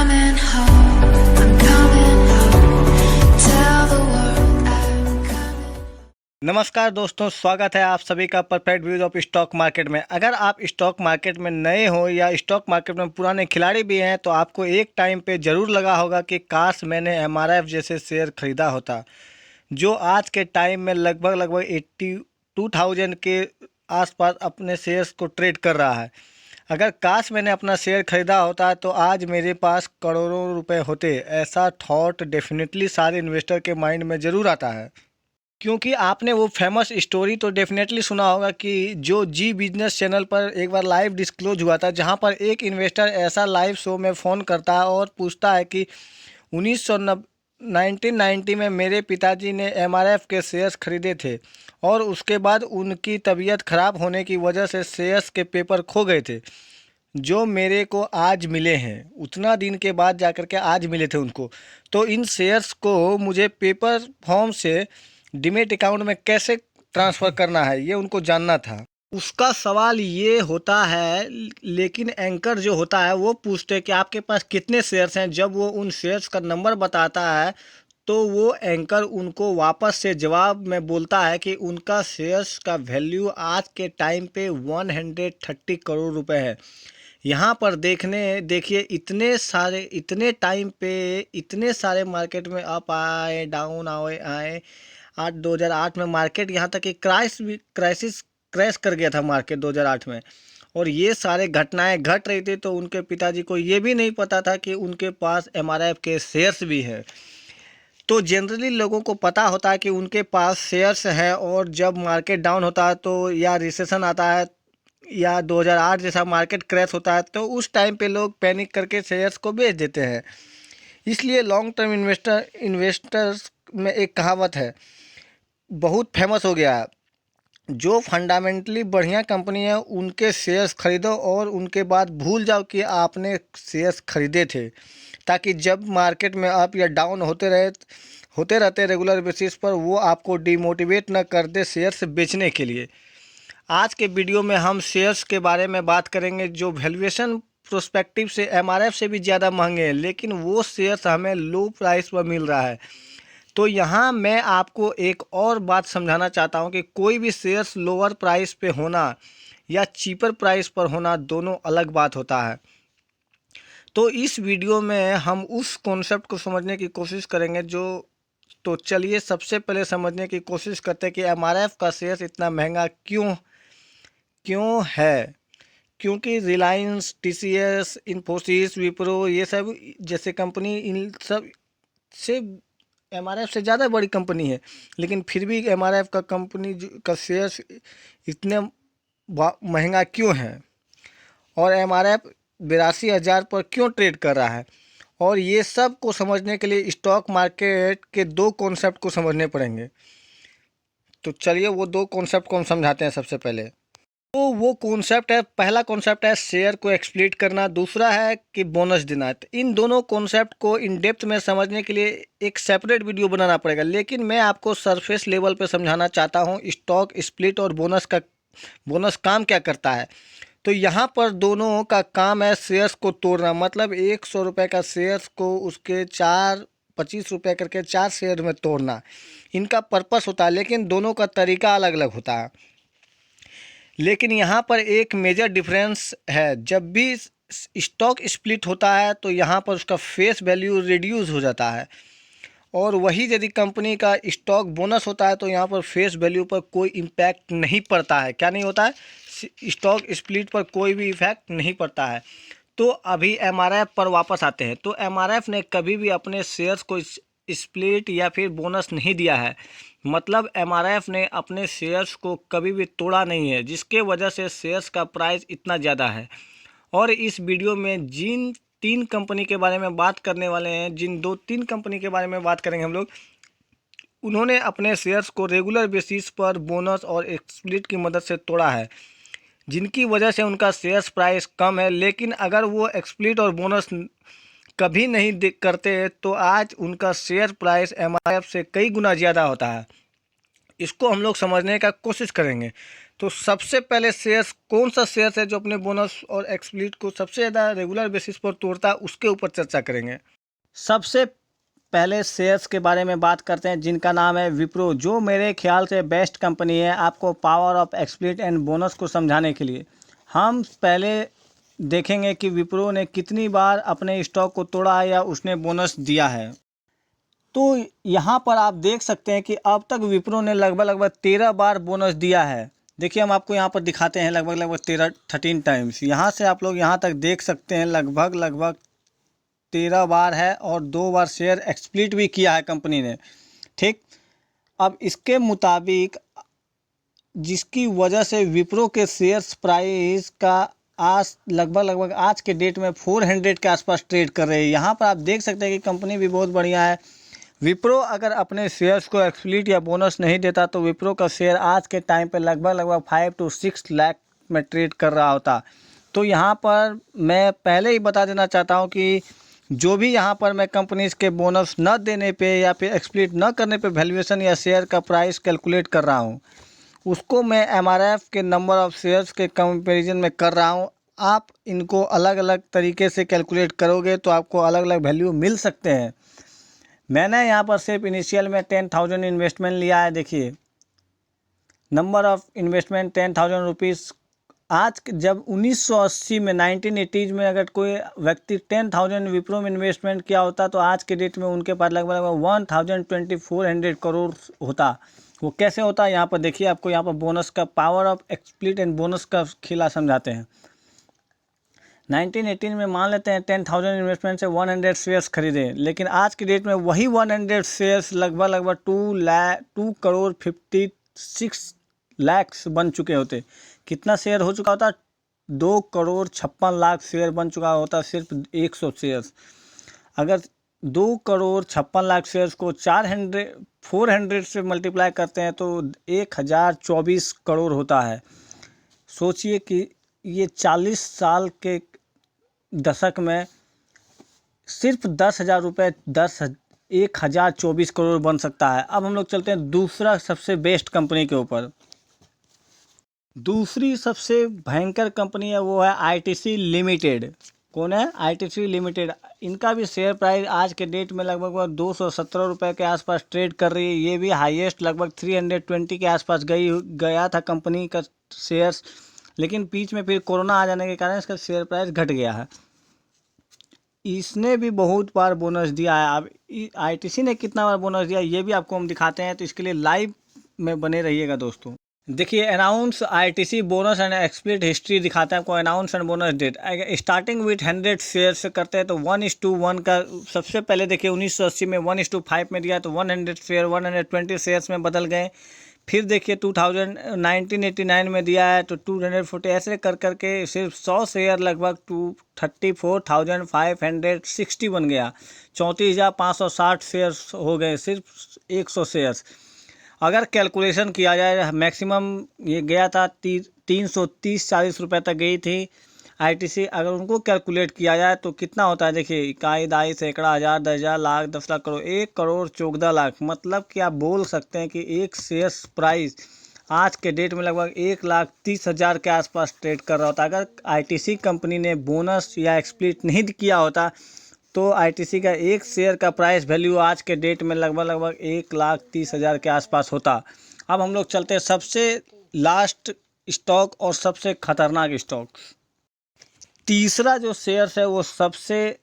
coming home, I'm coming home. Tell the world I'm coming. नमस्कार दोस्तों, स्वागत है आप सभी का perfect views of stock market में। अगर आप स्टॉक मार्केट में नए हो या स्टॉक मार्केट में पुराने खिलाड़ी भी हैं तो आपको एक टाइम पे ज़रूर लगा होगा कि काश मैंने एमआरएफ जैसे शेयर ख़रीदा होता, जो आज के टाइम में लगभग 82,000 के आसपास अपने शेयर्स को ट्रेड कर रहा है। अगर काश मैंने अपना शेयर ख़रीदा होता तो आज मेरे पास करोड़ों रुपए होते। ऐसा थॉट डेफिनेटली सारे इन्वेस्टर के माइंड में ज़रूर आता है, क्योंकि आपने वो फेमस स्टोरी तो डेफिनेटली सुना होगा कि जो जी बिजनेस चैनल पर एक बार लाइव डिस्क्लोज हुआ था, जहां पर एक इन्वेस्टर ऐसा लाइव शो में फ़ोन करता है और पूछता है कि 1990 में मेरे पिताजी ने एमआरएफ के शेयर्स खरीदे थे और उसके बाद उनकी तबीयत ख़राब होने की वजह से शेयर्स के पेपर खो गए थे, जो मेरे को आज मिले हैं। उतना दिन के बाद जाकर के आज मिले थे उनको। तो इन शेयर्स को मुझे पेपर फॉर्म से डीमैट अकाउंट में कैसे ट्रांसफ़र करना है, ये उनको जानना था। उसका सवाल ये होता है, लेकिन एंकर जो होता है वो पूछते हैं कि आपके पास कितने शेयर्स हैं। जब वो उन शेयर्स का नंबर बताता है तो वो एंकर उनको वापस से जवाब में बोलता है कि उनका शेयर्स का वैल्यू आज के टाइम पे 130 करोड़ रुपए है। यहाँ पर देखिए इतने टाइम पे इतने सारे मार्केट में अप आए डाउन आए 2008 में मार्केट यहाँ तक कि क्राइसिस क्रैश कर गया था मार्केट 2008 में। और ये सारे घटनाएं घट रही थी तो उनके पिताजी को ये भी नहीं पता था कि उनके पास एमआरएफ के शेयर्स भी हैं। तो जनरली लोगों को पता होता है कि उनके पास शेयर्स हैं, और जब मार्केट डाउन होता है तो या रिसेशन आता है या 2008 जैसा मार्केट क्रैश होता है तो उस टाइम पे लोग पैनिक करके शेयर्स को बेच देते हैं। इसलिए लॉन्ग टर्म इन्वेस्टर्स में एक कहावत है, बहुत फेमस हो गया है, जो फंडामेंटली बढ़िया कंपनी है उनके शेयर्स खरीदो और उनके बाद भूल जाओ कि आपने शेयर्स खरीदे थे, ताकि जब मार्केट में अप या डाउन होते रहते रेगुलर बेसिस पर वो आपको डिमोटिवेट न कर दे शेयर्स बेचने के लिए। आज के वीडियो में हम शेयर्स के बारे में बात करेंगे जो वैल्यूएशन प्रोस्पेक्टिव से एमआरएफ से भी ज़्यादा महंगे हैं, लेकिन वो शेयर्स हमें लो प्राइस पर मिल रहा है। तो यहाँ मैं आपको एक और बात समझाना चाहता हूँ कि कोई भी शेयर्स लोअर प्राइस पे होना या चीपर प्राइस पर होना दोनों अलग बात होता है। तो इस वीडियो में हम उस कॉन्सेप्ट को समझने की कोशिश करेंगे तो चलिए सबसे पहले समझने की कोशिश करते हैं कि एमआरएफ का शेयर्स इतना महंगा क्यों है। क्योंकि रिलायंस, टीसीएस, इन्फोसिस, विप्रो ये सब जैसे कंपनी इन सब से एमआरएफ से ज़्यादा बड़ी कंपनी है, लेकिन फिर भी एमआरएफ का का शेयर्स इतने महंगा क्यों है और एमआरएफ 82,000 पर क्यों ट्रेड कर रहा है। और ये सब को समझने के लिए स्टॉक मार्केट के दो कॉन्सेप्ट को समझने पड़ेंगे। तो चलिए वो दो कॉन्सेप्ट को हम समझाते हैं। सबसे पहले तो वो कॉन्सेप्ट है, पहला कॉन्सेप्ट है शेयर को एक्सप्लिट करना, दूसरा है कि बोनस देना। तो इन दोनों कॉन्सेप्ट को इन डेप्थ में समझने के लिए एक सेपरेट वीडियो बनाना पड़ेगा, लेकिन मैं आपको सरफेस लेवल पे समझाना चाहता हूँ स्टॉक स्प्लिट और बोनस काम क्या करता है। तो यहाँ पर दोनों का काम है शेयर्स को तोड़ना, मतलब 100 रुपये का शेयर्स को उसके 25 रुपये करके 4 शेयर में तोड़ना, इनका पर्पस होता है, लेकिन दोनों का तरीका अलग अलग होता है। लेकिन यहाँ पर एक मेजर डिफरेंस है, जब भी स्टॉक स्प्लिट होता है तो यहाँ पर उसका फेस वैल्यू रिड्यूस हो जाता है, और वही यदि कंपनी का स्टॉक बोनस होता है तो यहाँ पर फेस वैल्यू पर कोई इम्पैक्ट नहीं पड़ता है। क्या नहीं होता है? स्टॉक स्प्लिट पर कोई भी इफेक्ट नहीं पड़ता है। तो अभी एमआरएफ पर वापस आते हैं। तो एमआरएफ ने कभी भी अपने शेयर्स को स्प्लिट या फिर बोनस नहीं दिया है, मतलब एमआरएफ ने अपने शेयर्स को कभी भी तोड़ा नहीं है, जिसके वजह से शेयर्स का प्राइस इतना ज़्यादा है। और इस वीडियो में जिन तीन कंपनी के बारे में बात करने वाले हैं, जिन दो तीन कंपनी के बारे में बात करेंगे हम लोग, उन्होंने अपने शेयर्स को रेगुलर बेसिस पर बोनस और स्प्लिट की मदद से तोड़ा है, जिनकी वजह से उनका शेयर्स प्राइस कम है। लेकिन अगर वो स्प्लिट और बोनस कभी नहीं करते तो आज उनका शेयर प्राइस एमआरएफ से कई गुना ज़्यादा होता है। इसको हम लोग समझने का कोशिश करेंगे। तो सबसे पहले शेयर्स कौन सा शेयर्स है जो अपने बोनस और एक्सप्लिट को सबसे ज़्यादा रेगुलर बेसिस पर तोड़ता है, उसके ऊपर चर्चा करेंगे। सबसे पहले शेयर्स के बारे में बात करते हैं जिनका नाम है विप्रो, जो मेरे ख्याल से बेस्ट कंपनी है आपको पावर ऑफ एक्सप्लिट एंड बोनस को समझाने के लिए। हम पहले देखेंगे कि विप्रो ने कितनी बार अपने स्टॉक को तोड़ा है या उसने बोनस दिया है। तो यहाँ पर आप देख सकते हैं कि अब तक विप्रो ने लगभग 13 बार बोनस दिया है। देखिए हम आपको यहाँ पर दिखाते हैं लगभग 13 टाइम्स। यहाँ से आप लोग यहाँ तक देख सकते हैं लगभग 13 बार है और 2 बार शेयर एक्सप्लिट भी किया है कंपनी ने। ठीक, अब इसके मुताबिक जिसकी वजह से विप्रो के शेयर्स प्राइस का आज लगभग आज के डेट में 400 के आसपास ट्रेड कर रहे हैं। यहाँ पर आप देख सकते हैं कि कंपनी भी बहुत बढ़िया है। विप्रो अगर अपने शेयर्स को एक्सप्लिट या बोनस नहीं देता तो विप्रो का शेयर आज के टाइम पे लगभग 5 to 6 लाख में ट्रेड कर रहा होता। तो यहाँ पर मैं पहले ही बता देना चाहता हूँ कि जो भी यहाँ पर मैं कंपनीज के बोनस न देने पे या फिर एक्सप्लिट न करने पे वैल्यूएशन या शेयर का प्राइस कैलकुलेट कर रहा हूँ, उसको मैं एमआरएफ के नंबर ऑफ़ शेयर्स के कंपैरिजन में कर रहा हूँ। आप इनको अलग अलग तरीके से कैलकुलेट करोगे तो आपको अलग अलग वैल्यू मिल सकते हैं। मैंने यहाँ पर सिर्फ इनिशियल में 10,000 इन्वेस्टमेंट लिया है। देखिए नंबर ऑफ़ इन्वेस्टमेंट 10,000 रुपीज़। आज जब 1980 में 1980s में अगर कोई व्यक्ति 10,000 विप्रो में इन्वेस्टमेंट किया होता तो आज के डेट में उनके पास लगभग 1,2400 करोड़ होता। वो कैसे होता, यहाँ पर देखिए आपको यहाँ पर बोनस का पावर ऑफ एक्सप्लिट एंड बोनस का खेला समझाते हैं। 1918 में मान लेते हैं 10,000 इन्वेस्टमेंट से 100 शेयर्स खरीदे, लेकिन आज की डेट में वही 100 शेयर्स लगभग 2 करोड़ 56 लाख बन चुके होते। कितना शेयर हो चुका होता, 2 करोड़ 56 लाख शेयर बन चुका होता सिर्फ 100 शेयर्स। अगर 2 करोड़ 56 लाख शेयर्स को 400 से मल्टीप्लाई करते हैं तो 1024 करोड़ होता है। सोचिए कि ये 40 साल के दशक में सिर्फ 10,000 रुपये 1024 करोड़ बन सकता है। अब हम लोग चलते हैं दूसरा सबसे बेस्ट कंपनी के ऊपर। दूसरी सबसे भयंकर कंपनी है वो है आईटीसी लिमिटेड। कौन है? ITC limited. इनका भी शेयर प्राइस आज के डेट में लगभग 217 रुपये के आसपास ट्रेड कर रही है। ये भी हाईएस्ट लगभग 320 के आसपास गया था कंपनी का शेयर्स, लेकिन बीच में फिर कोरोना आ जाने के कारण इसका शेयर प्राइस घट गया है। इसने भी बहुत बार बोनस दिया है। अब आईटीसी ने कितना बार बोनस दिया ये भी आपको हम दिखाते हैं, तो इसके लिए लाइव में बने रहिएगा दोस्तों। देखिए announce ITC bonus and ex split history दिखाते हैं आपको। Announce and bonus date starting with 100 share से करते हैं तो 1:1 का सबसे पहले देखिए 1980 में 1:5 में दिया तो 100 शेयर 120 शेयर्स में बदल गए। फिर देखिए 1989 में दिया है तो 240, ऐसे कर करके सिर्फ 100 शेयर लगभग 34,560 बन गया। 34,560 शेयर्स हो गए सिर्फ 100 शेयर्स। अगर कैलकुलेशन किया जाए मैक्सिमम ये गया था 330-40 रुपये तक गई थी आईटीसी। अगर उनको कैलकुलेट किया जाए तो कितना होता है, देखिए इकाई, दहाई, सैकड़ा, हज़ार, 10,000, लाख, 10 लाख, करोड़, 1 करोड़ 14 लाख। मतलब कि आप बोल सकते हैं कि एक शेयर प्राइस आज के डेट में लगभग 1,30,000 के आसपास ट्रेड कर रहा होता। अगर आईटीसी कंपनी ने बोनस या एक्सप्लिट नहीं किया होता तो आईटीसी का एक शेयर का प्राइस वैल्यू आज के डेट में लगभग 1,30,000 के आसपास होता। अब हम लोग चलते हैं सबसे लास्ट स्टॉक और सबसे खतरनाक स्टॉक। तीसरा जो शेयर्स है वो सबसे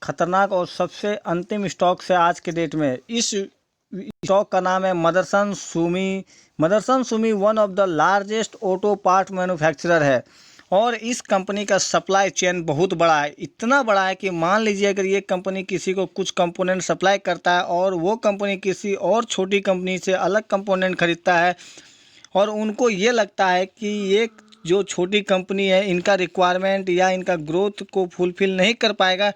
खतरनाक और सबसे अंतिम स्टॉक से आज के डेट में। इस स्टॉक का नाम है Motherson Sumi. Motherson Sumi one of the largest auto part manufacturer है और इस कंपनी का सप्लाई चेन बहुत बड़ा है। इतना बड़ा है कि मान लीजिए अगर ये कंपनी किसी को कुछ कंपोनेंट सप्लाई करता है और वो कंपनी किसी और छोटी कंपनी से अलग कंपोनेंट खरीदता है और उनको ये लगता है कि ये जो छोटी कंपनी है इनका रिक्वायरमेंट या इनका ग्रोथ को फुलफ़िल नहीं कर पाएगा,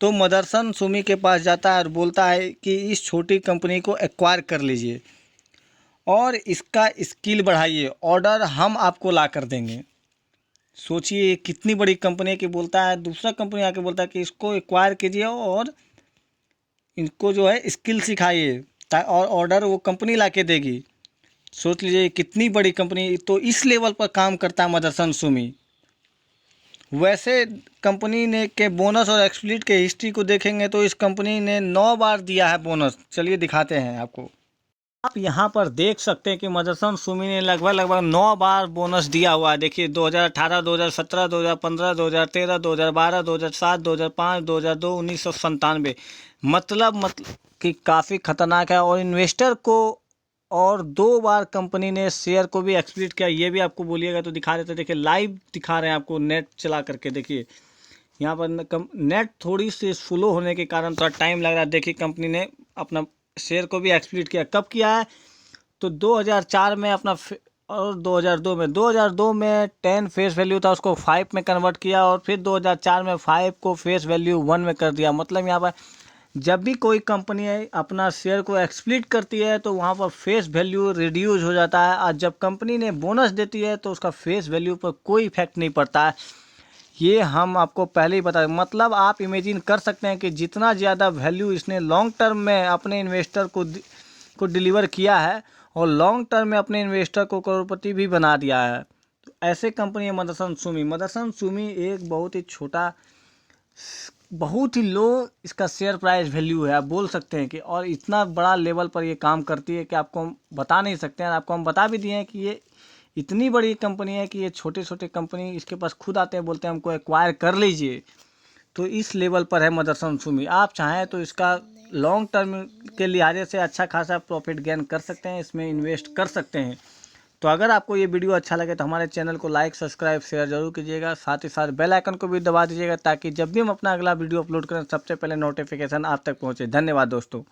तो मदरसन सुमी के पास जाता है और बोलता है कि इस छोटी कंपनी को एक्वायर कर लीजिए और इसका स्किल बढ़ाइए, ऑर्डर हम आपको ला कर देंगे। सोचिए कितनी बड़ी कंपनी की बोलता है, दूसरा कंपनी आके बोलता है कि इसको एक्वायर कीजिए और इनको जो है स्किल सिखाइए और ऑर्डर वो कंपनी ला के देगी। सोच लीजिए कितनी बड़ी कंपनी तो इस लेवल पर काम करता है मदरसन सुमी। वैसे कंपनी ने के बोनस और एक्सप्लिट के हिस्ट्री को देखेंगे तो इस कंपनी ने 9 बार दिया है बोनस। चलिए दिखाते हैं आपको। आप यहाँ पर देख सकते हैं कि मदरसन सुमी ने लगभग 9 बार बोनस दिया हुआ है। देखिए 2018, 2017, 2015, 2013, 2012, 2007, 2005, 2002, 1997। मतलब कि काफ़ी खतरनाक है। और इन्वेस्टर को और 2 बार कंपनी ने शेयर को भी एक्सप्लिट किया। ये भी आपको बोलिएगा तो दिखा देते। देखिए लाइव दिखा रहे हैं आपको नेट चला करके। देखिए यहाँ पर नेट थोड़ी सी स्लो होने के कारण थोड़ा टाइम लग रहा है। देखिए कंपनी ने अपना शेयर को भी एक्सप्लिट किया। कब किया है तो 2004 में अपना और 2002 में 10 फेस वैल्यू था, उसको 5 में कन्वर्ट किया और फिर 2004 में 5 को फेस वैल्यू 1 में कर दिया। मतलब यहाँ पर जब भी कोई कंपनी अपना शेयर को एक्सप्लिट करती है तो वहाँ पर फेस वैल्यू रिड्यूस हो जाता है। और जब कंपनी ने बोनस देती है तो उसका फेस वैल्यू पर कोई इफेक्ट नहीं पड़ता है। ये हम आपको पहले ही बता, मतलब आप इमेजिन कर सकते हैं कि जितना ज़्यादा वैल्यू इसने लॉन्ग टर्म में अपने इन्वेस्टर को डिलीवर किया है और लॉन्ग टर्म में अपने इन्वेस्टर को करोड़पति भी बना दिया है। तो ऐसे कंपनी है मदरसन सुमी। मदरसन सुमी एक बहुत ही छोटा, बहुत ही लो इसका शेयर प्राइस वैल्यू है, आप बोल सकते हैं कि, और इतना बड़ा लेवल पर ये काम करती है कि आपको हम बता नहीं सकते हैं। आपको हम बता भी दिए हैं कि ये इतनी बड़ी कंपनी है कि ये छोटे छोटे कंपनी इसके पास खुद आते हैं, बोलते हैं हमको एक्वायर कर लीजिए। तो इस लेवल पर है मदरसन सुमी। आप चाहें तो इसका लॉन्ग टर्म के लिहाजे से अच्छा खासा प्रॉफिट गेन कर सकते हैं, इसमें इन्वेस्ट कर सकते हैं। तो अगर आपको ये वीडियो अच्छा लगे तो हमारे चैनल को लाइक, सब्सक्राइब, शेयर जरूर कीजिएगा। साथ ही साथ बेल आइकन को भी दबा दीजिएगा ताकि जब भी हम अपना अगला वीडियो अपलोड करें सबसे पहले नोटिफिकेशन आप तक पहुँचे। धन्यवाद दोस्तों।